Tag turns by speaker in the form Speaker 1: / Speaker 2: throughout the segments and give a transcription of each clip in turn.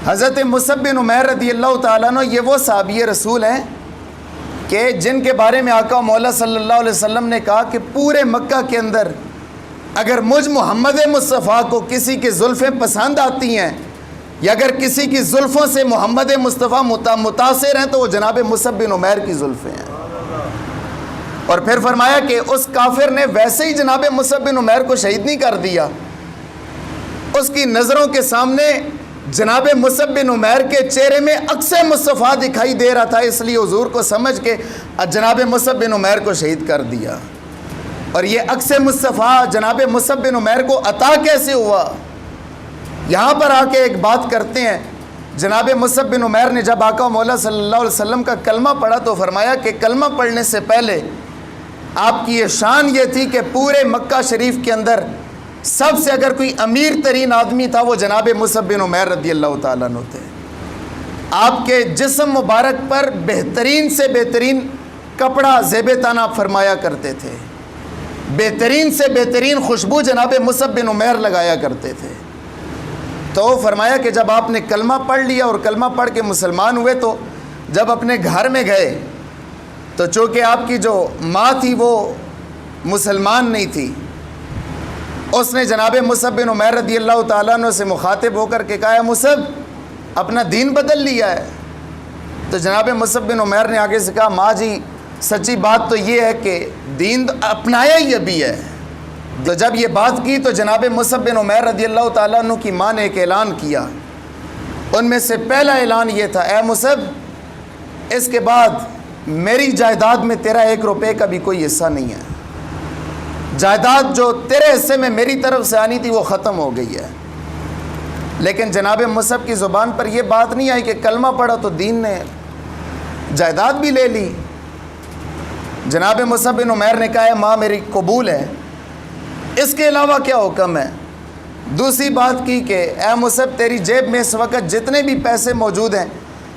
Speaker 1: حضرت مصعب بن عمیر رضی اللہ تعالیٰ عنہ یہ وہ صحابی رسول ہیں کہ جن کے بارے میں آقا مولا صلی اللہ علیہ وسلم نے کہا کہ پورے مکہ کے اندر اگر مجھ محمد مصطفیٰ کو کسی کی زلفیں پسند آتی ہیں یا اگر کسی کی زلفوں سے محمد مصطفیٰ متاثر ہیں تو وہ جناب مصعب بن عمیر کی زلفیں ہیں۔ اور پھر فرمایا کہ اس کافر نے ویسے ہی جناب مصعب بن عمیر کو شہید نہیں کر دیا، اس کی نظروں کے سامنے جناب مصعب بن عمیر کے چہرے میں عکس مصطفیٰ دکھائی دے رہا تھا، اس لیے حضور کو سمجھ کے جناب مصعب بن عمیر کو شہید کر دیا۔ اور یہ عکس مصطفیٰ جناب مصعب بن عمیر کو عطا کیسے ہوا؟ یہاں پر آ کے ایک بات کرتے ہیں، جناب مصعب بن عمیر نے جب آقا مولا صلی اللہ علیہ وسلم کا کلمہ پڑھا تو فرمایا کہ کلمہ پڑھنے سے پہلے آپ کی یہ شان یہ تھی کہ پورے مکہ شریف کے اندر سب سے اگر کوئی امیر ترین آدمی تھا وہ جناب مصعب بن عمیر رضی اللہ تعالیٰ عنہ تھے۔ آپ کے جسم مبارک پر بہترین سے بہترین کپڑا زیب تن آپ فرمایا کرتے تھے، بہترین سے بہترین خوشبو جناب مصعب بن عمیر لگایا کرتے تھے۔ تو فرمایا کہ جب آپ نے کلمہ پڑھ لیا اور کلمہ پڑھ کے مسلمان ہوئے تو جب اپنے گھر میں گئے تو چونکہ آپ کی جو ماں تھی وہ مسلمان نہیں تھی، اس نے جناب مصعب بن عمیر رضی اللہ تعالیٰ عنہ سے مخاطب ہو کر کے کہا مصعب اپنا دین بدل لیا ہے؟ تو جناب مصعب بن عمیر نے آگے سے کہا ماں جی سچی بات تو یہ ہے کہ دین اپنایا ہی ابھی ہے۔ تو جب یہ بات کی تو جناب مصعب بن عمیر رضی اللہ تعالیٰ عنہ کی ماں نے ایک اعلان کیا، ان میں سے پہلا اعلان یہ تھا اے مصعب اس کے بعد میری جائیداد میں تیرا 1 روپے کا بھی کوئی حصہ نہیں ہے، جائیداد جو تیرے حصے میں میری طرف سے آنی تھی وہ ختم ہو گئی ہے۔ لیکن جناب مصعب کی زبان پر یہ بات نہیں آئی کہ کلمہ پڑھا تو دین نے جائیداد بھی لے لی۔ جناب مصعب بن عمیر نے کہا ماں میری قبول ہے، اس کے علاوہ کیا حکم ہے؟ دوسری بات کی کہ اے مصعب تیری جیب میں اس وقت جتنے بھی پیسے موجود ہیں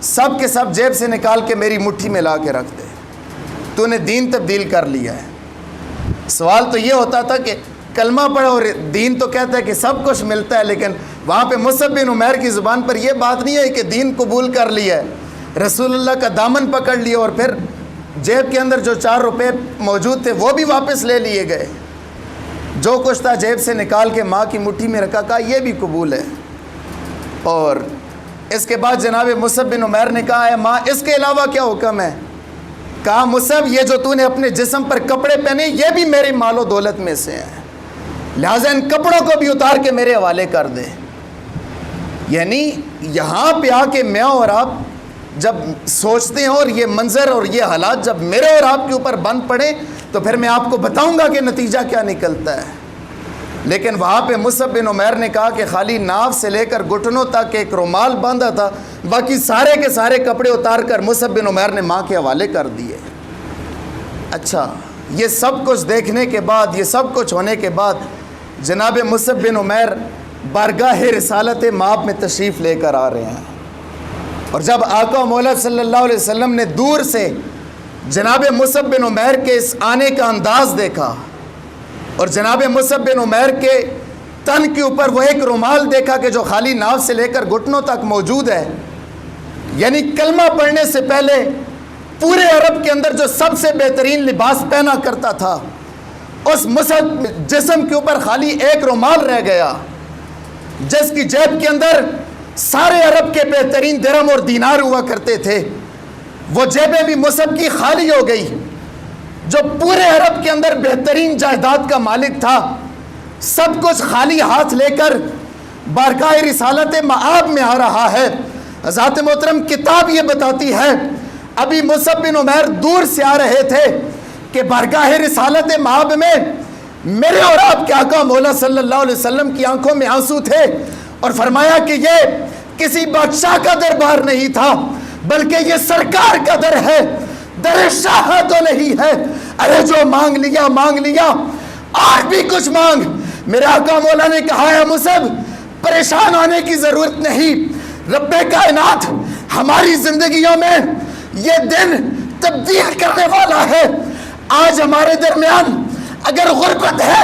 Speaker 1: سب کے سب جیب سے نکال کے میری مٹھی میں لا کے رکھ دے، تو نے دین تبدیل کر لیا ہے۔ سوال تو یہ ہوتا تھا کہ کلمہ پڑھو اور دین تو کہتا ہے کہ سب کچھ ملتا ہے، لیکن وہاں پہ مصعب بن عمیر کی زبان پر یہ بات نہیں ہے کہ دین قبول کر لیا ہے، رسول اللہ کا دامن پکڑ لیا اور پھر جیب کے اندر جو 4 روپے موجود تھے وہ بھی واپس لے لیے گئے، جو کچھ تھا جیب سے نکال کے ماں کی مٹھی میں رکھا، کہا یہ بھی قبول ہے۔ اور اس کے بعد جناب مصعب بن عمیر نے کہا اے ماں اس کے علاوہ کیا حکم ہے؟ کہا مصعب یہ جو تو نے اپنے جسم پر کپڑے پہنے یہ بھی میری مال و دولت میں سے ہیں، لہٰذا ان کپڑوں کو بھی اتار کے میرے حوالے کر دے۔ یعنی یہاں پہ آ کے میں اور آپ جب سوچتے ہیں اور یہ منظر اور یہ حالات جب میرے اور آپ کے اوپر بند پڑے تو پھر میں آپ کو بتاؤں گا کہ نتیجہ کیا نکلتا ہے۔ لیکن وہاں پہ مصعب بن عمیر نے کہا کہ خالی ناف سے لے کر گھٹنوں تک ایک رومال باندھا تھا، باقی سارے کے سارے کپڑے اتار کر مصعب بن عمیر نے ماں کے حوالے کر دیے۔ اچھا یہ سب کچھ دیکھنے کے بعد، یہ سب کچھ ہونے کے بعد جناب مصعب بن عمیر بارگاہ رسالت مآب میں تشریف لے کر آ رہے ہیں، اور جب آقا مولا صلی اللہ علیہ وسلم نے دور سے جناب مصعب بن عمیر کے اس آنے کا انداز دیکھا اور جناب مصعب بن عمیر کے تن کے اوپر وہ ایک رومال دیکھا کہ جو خالی ناف سے لے کر گھٹنوں تک موجود ہے، یعنی کلمہ پڑھنے سے پہلے پورے عرب کے اندر جو سب سے بہترین لباس پہنا کرتا تھا اس مصعب جسم کے اوپر خالی ایک رومال رہ گیا جس کی جیب کے اندر سارے عرب کے بہترین درہم اور دینار ہوا کرتے تھے، وہ جیبیں بھی مصعب کی خالی ہو گئی۔ جو پورے عرب کے اندر بہترین جائیداد کا مالک تھا سب کچھ خالی ہاتھ لے کر بارگاہ رسالت مآب میں آ رہا ہے۔ حضرات محترم کتاب یہ بتاتی ہے ابھی مصعب بن عمیر دور سے آ رہے تھے کہ بارگاہ رسالت مآب میں میرے اور آپ کے آقا مولا صلی اللہ علیہ وسلم کی آنکھوں میں آنسو تھے، اور فرمایا کہ یہ کسی بادشاہ کا دربار نہیں تھا بلکہ یہ سرکار کا در ہے، در شاہ تو نہیں ہے۔ ارے جو مانگ لیا اور بھی کچھ مانگ۔ میرے آقا مولا نے کہا ہے مصعب پریشان ہونے کی ضرورت نہیں، رب کائنات ہماری زندگیوں میں یہ دن تبدیل کرنے والا ہے۔ آج ہمارے درمیان اگر غربت ہے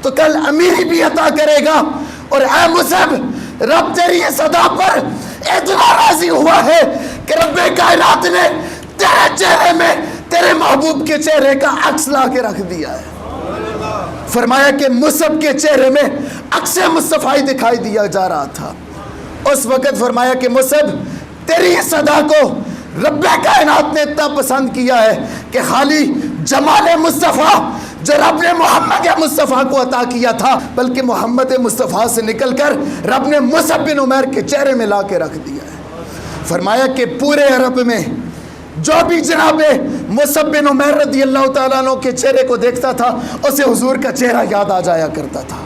Speaker 1: تو کل امیری بھی عطا کرے گا، اور اے مصعب رب تیری یہ صدا پر راضی ہوا ہے کہ رب کائنات نے تیرے چہرے میں تیرے محبوب کے چہرے کا عکس لا کے رکھ دیا ہے۔ فرمایا کہ مصعب کے چہرے میں عکس مصطفی دکھائی دیا جا رہا تھا۔ اس وقت فرمایا کہ مصعب تیری صدا کو رب کائنات نے اتنا پسند کیا ہے کہ خالی جمال مصطفیٰ جو رب نے محمد مصطفیٰ کو عطا کیا تھا، بلکہ محمد مصطفیٰ سے نکل کر رب نے مصعب بن عمیر کے چہرے میں لا کے رکھ دیا ہے۔ فرمایا کہ پورے عرب میں جو بھی جناب مصعب بن عمیر رضی اللہ تعالیٰ عنہ کے چہرے کو دیکھتا تھا اسے حضور کا چہرہ یاد آ جایا کرتا تھا۔